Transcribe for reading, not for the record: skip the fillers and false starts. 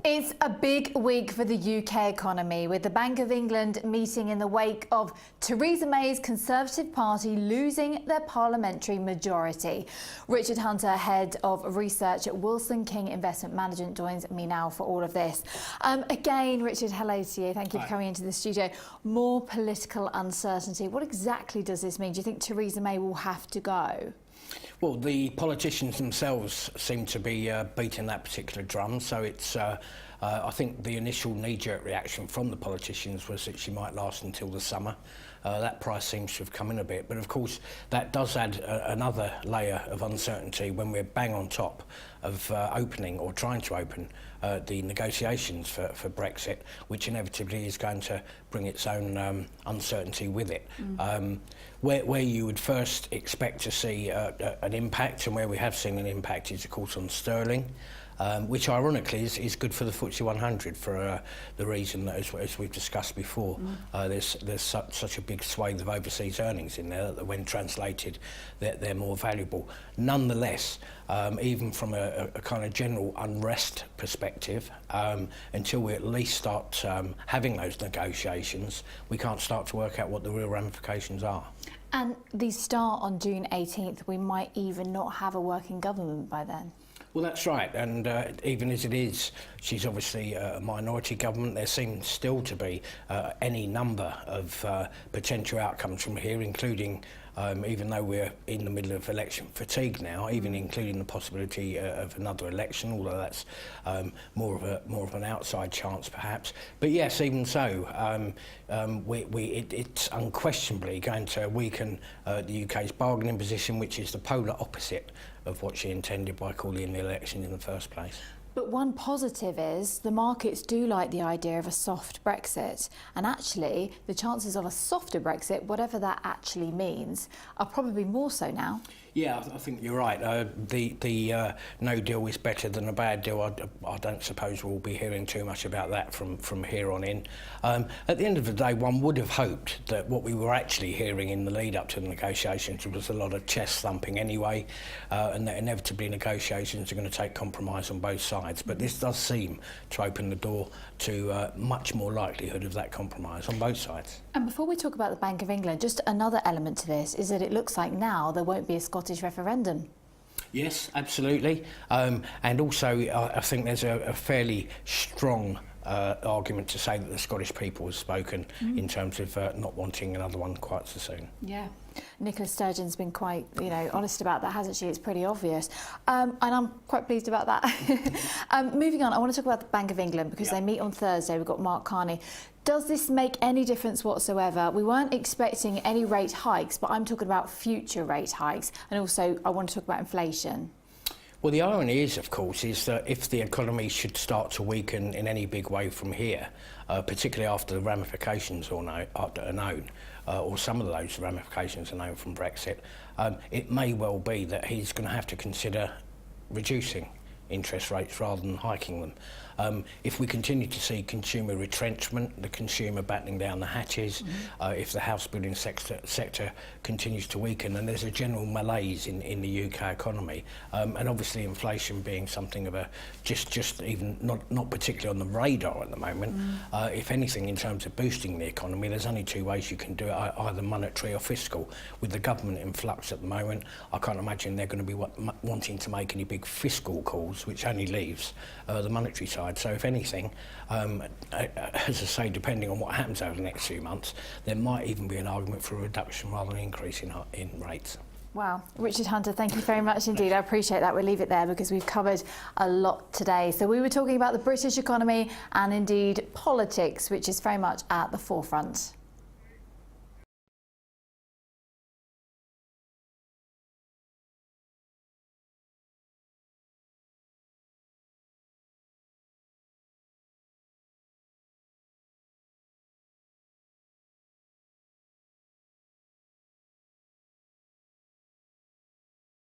It's a big week for the UK economy, with the Bank of England meeting in the wake of Theresa May's Conservative Party losing their parliamentary majority. Richard Hunter, head of research at Wilson King Investment Management, joins me now for all of this. Again, Richard, hello to you. Thank you for coming into the studio. More political uncertainty. What exactly does this mean? Do you think Theresa May will have to go? Well, the politicians themselves seem to be beating that particular drum, so it's I think the initial knee-jerk reaction from the politicians was that she might last until the summer. That price seems to have come in a bit, but of course that does add another layer of uncertainty when we're bang on top of opening or trying to open the negotiations for Brexit, which inevitably is going to bring its own uncertainty with it. Where you would first expect to see an impact, and where we have seen an impact, is of course on sterling, which ironically is good for the FTSE 100 for the reason that, as we've discussed before, there's such a big swathe of overseas earnings in there that when translated they're more valuable. Nonetheless, even from a kind of general unrest perspective, until we at least start having those negotiations, we can't start to work out what the real ramifications are. And these start on June 18th. We might even not have a working government by then. Well, that's right, and even as it is, she's obviously a minority government. There seems still to be any number of potential outcomes from here, including, even though we're in the middle of election fatigue now, even including the possibility of another election, although that's more of an outside chance perhaps. But yes, even so, it's unquestionably going to weaken the UK's bargaining position, which is the polar opposite of what she intended by calling the election in the first place. But one positive is the markets do like the idea of a soft Brexit, and actually the chances of a softer Brexit, whatever that actually means, are probably more so now. Yeah, I think you're right. The no deal is better than a bad deal. I don't suppose we'll be hearing too much about that from here on in. At the end of the day, one would have hoped that what we were actually hearing in the lead up to the negotiations was a lot of chest thumping anyway, and that inevitably negotiations are going to take compromise on both sides. But this does seem to open the door to much more likelihood of that compromise on both sides. And before we talk about the Bank of England, just another element to this is that it looks like now there won't be a Scottish referendum. Yes, absolutely. And also I think there's a fairly strong argument to say that the Scottish people have spoken in terms of not wanting another one quite so soon. Yeah. Nicola Sturgeon's been quite, honest about that, hasn't she? It's pretty obvious. And I'm quite pleased about that. Moving on, I want to talk about the Bank of England because they meet on Thursday. We've got Mark Carney. Does this make any difference whatsoever? We weren't expecting any rate hikes, but I'm talking about future rate hikes. And also, I want to talk about inflation. Well, the irony is, of course, is that if the economy should start to weaken in any big way from here, particularly after the ramifications are known, or some of those ramifications are known from Brexit, it may well be that he's going to have to consider reducing interest rates rather than hiking them. If we continue to see consumer retrenchment, the consumer battening down the hatches, if the house building sector continues to weaken, and there's a general malaise in the UK economy, and obviously inflation being something of a just even not particularly on the radar at the moment. If anything, in terms of boosting the economy, there's only two ways you can do it, either monetary or fiscal. With the government in flux at the moment, I can't imagine they're going to be wanting to make any big fiscal calls, which only leaves the monetary side. So if anything, as I say, depending on what happens over the next few months, there might even be an argument for a reduction rather than an increase in rates. Wow. Richard Hunter, thank you very much indeed. I appreciate that. We'll leave it there because we've covered a lot today. So we were talking about the British economy and indeed politics, which is very much at the forefront.